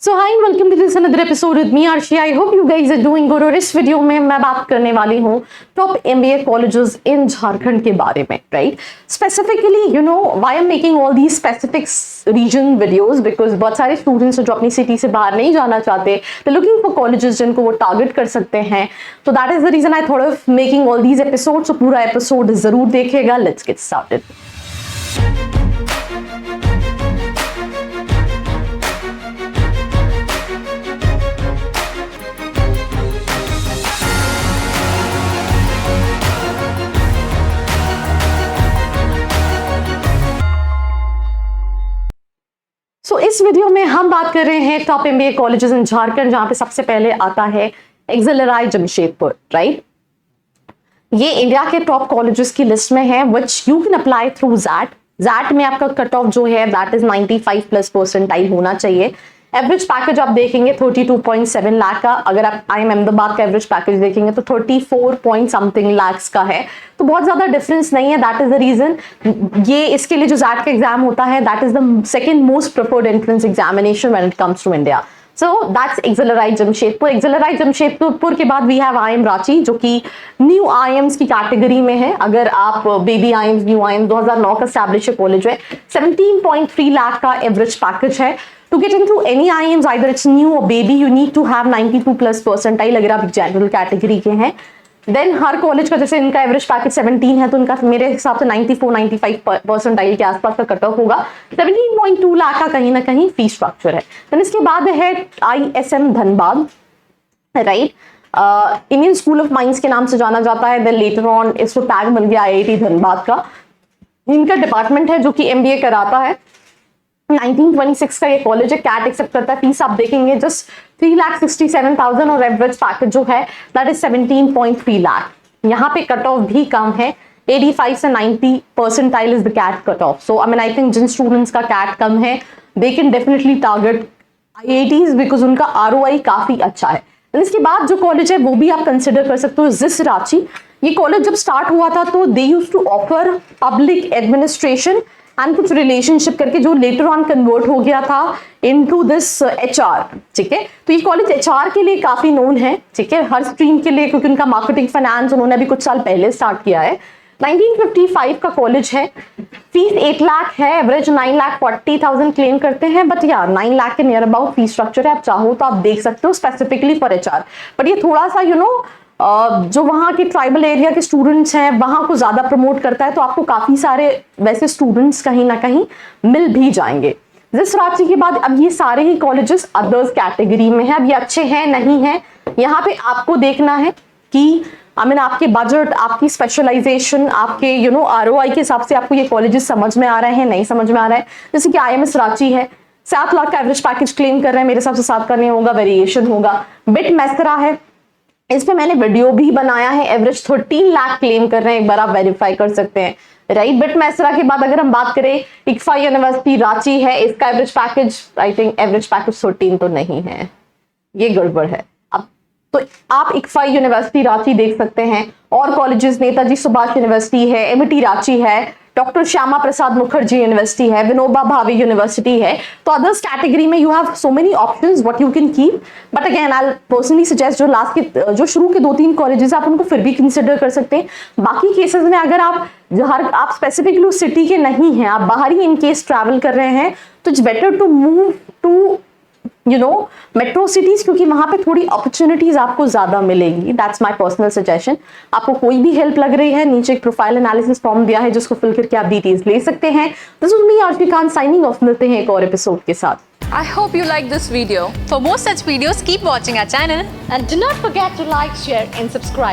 So hi welcome to this another episode with me Arshi. I hope you guys are doing good. और इस video में मैं बात करने वाली हूँ top MBA colleges in Jharkhand के बारे में, right. Specifically you know why I am making all these specific region videos, because बहुत सारे स्टूडेंट्स जो अपनी सिटी से बाहर नहीं जाना चाहते, दे लुकिंग फॉर कॉलेजेस जिनको वो टारगेट कर सकते हैं। तो that is the reason I thought of making all these episodes. तो पूरा एपिसोड जरूर देखिएगा। Let's get started. सो इस वीडियो में हम बात कर रहे हैं top MBA colleges in Jharkhand, जहां पे सबसे पहले आता है एक्सेलराई जमशेदपुर, राइट। ये इंडिया के टॉप कॉलेजेस की लिस्ट में है which you can apply through XAT. XAT में आपका कट ऑफ जो है दैट इज 95+ परसेंटाइल होना चाहिए। एवरेज पैकेज आप देखेंगे 32.7 लाख का। अगर आप IIM अहमदाबाद का एवरेज पैकेज देखेंगे तो 34 पॉइंट समथिंग लाख्स का है। तो बहुत ज्यादा डिफरेंस नहीं है। दैट इज द रीजन ये इसके लिए जो जैट का एग्जाम होता है that is the second most preferred entrance examination when it comes to India. So that's XLRI Jamshedpur. XLRI Jamshedpur के बाद वी हैव IIM रांची, जो कि न्यू IIMs की कैटेगरी में है। अगर आप बेबी IIMs, न्यू IIM 2009 का एस्टैब्लिश कॉलेज है। 17.3 लाख का एवरेज पैकेज है। To get into any IIMs, either it's new or baby, you need to have 92+ percentile अगर आप जनरल कैटेगरी के हैं। देन हर कॉलेज का जैसे इनका एवरेज पैकेज 17 है, तो इनका मेरे हिसाब से 94-95 परसेंटाइल के आसपास का कट ऑफ होगा। 17.2 लाख का कहीं ना कहीं फी स्ट्रक्चर है। देन इसके बाद है ISM Dhanbad, right. Indian school of mines के नाम से जाना जाता है। देन लेटर ऑन इसको टैग मिल गया IIT धनबाद का। इनका डिपार्टमेंट है जो कि MBA कराता है। 1926 का ये कॉलेज है। कैट एक्सेप्ट करता है। फीस आप देखेंगे जस्ट 3,67,000 और एवरेज पैकेज जो है दैट इज 17.3 लाख। यहाँ पे कट ऑफ भी कम है। 85 से 90 percentile is the CAT cut off. So I mean I think जिन स्टूडेंट्स का कैट कम है they can definitely target IITs because उनका ROI काफी अच्छा है। इसके बाद जो कॉलेज है वो भी आप कंसिडर कर सकते हो, जिस रांची। ये कॉलेज जब स्टार्ट हुआ था तो they used to offer public administration and कुछ रिलेशनशिप करके, जो लेटर ऑन कन्वर्ट हो गया था इनटू दिस HR, ठीक है। तो ये कॉलेज HR के लिए काफी नोन है, ठीक है, हर स्ट्रीम के लिए, क्योंकि उनका मार्केटिंग फाइनेंस उन्होंने अभी कुछ साल पहले स्टार्ट किया है। 1955 का कॉलेज है। फीस 8 लाख है। एवरेज 9,40,000 क्लेम करते हैं, बट यार 9 लाख के नियर अबाउट फीस स्ट्रक्चर है। आप चाहो तो आप देख सकते हो स्पेसिफिकली फॉर HR। बट ये थोड़ा सा यू नो जो वहाँ के ट्राइबल एरिया के स्टूडेंट्स हैं वहाँ को ज्यादा प्रमोट करता है। तो आपको काफी सारे वैसे स्टूडेंट्स कहीं ना कहीं मिल भी जाएंगे। जिस रांची के बाद अब ये सारे ही कॉलेजेस अदर्स कैटेगरी में है। अब ये अच्छे हैं नहीं है, यहाँ पे आपको देखना है कि आपके बजट, आपकी स्पेशलाइजेशन, आपके ROI के हिसाब से आपको ये कॉलेजेस समझ में आ रहे हैं नहीं समझ में आ रहा है। जैसे कि IMS रांची है, 7 लाख का एवरेज पैकेज क्लेम कर रहे हैं। मेरे हिसाब से 7 का नहीं होगा, वेरिएशन होगा। बिट मैसरा है, इस पे मैंने वीडियो भी बनाया है। एवरेज 13 लाख क्लेम कर रहे हैं, एक बार आप वेरीफाई कर सकते हैं, राइट। बिट मैसरा के बाद अगर हम बात करें इक्फा यूनिवर्सिटी रांची है, इसका average package I think average package 13 तो नहीं है, ये गड़बड़ है। अब तो आप इक्फा यूनिवर्सिटी रांची देख सकते हैं। और कॉलेजेस नेताजी सुभाष यूनिवर्सिटी है, MIT रांची है, डॉक्टर श्यामा प्रसाद मुखर्जी यूनिवर्सिटी है, विनोबा भावे यूनिवर्सिटी है। तो अदर्स कैटेगरी में you have so many options what you can keep. But again I personally suggest जो शुरू के 2-3 कॉलेजेस आप उनको फिर भी कंसिडर कर सकते हैं। बाकी केसेस में अगर आप स्पेसिफिकली उस सिटी के नहीं हैं, आप बाहर ही इन केस ट्रैवल कर रहे हैं, तो it's better to move to metro cities, क्योंकि वहां पे थोड़ी अपॉर्चुनिटीज आपको ज्यादा मिलेगी। That's my personal suggestion. आपको कोई भी हेल्प लग रही है, नीचे एक प्रोफाइल एनालिसिस फॉर्म दिया है जिसको फिल करके आप डिटेल्स ले सकते हैं। This is me Arshi Khan signing off. मिलते हैं एक और एपिसोड के साथ। I hope you like this video. For more such videos, keep watching our channel And do not forget to like, share and subscribe.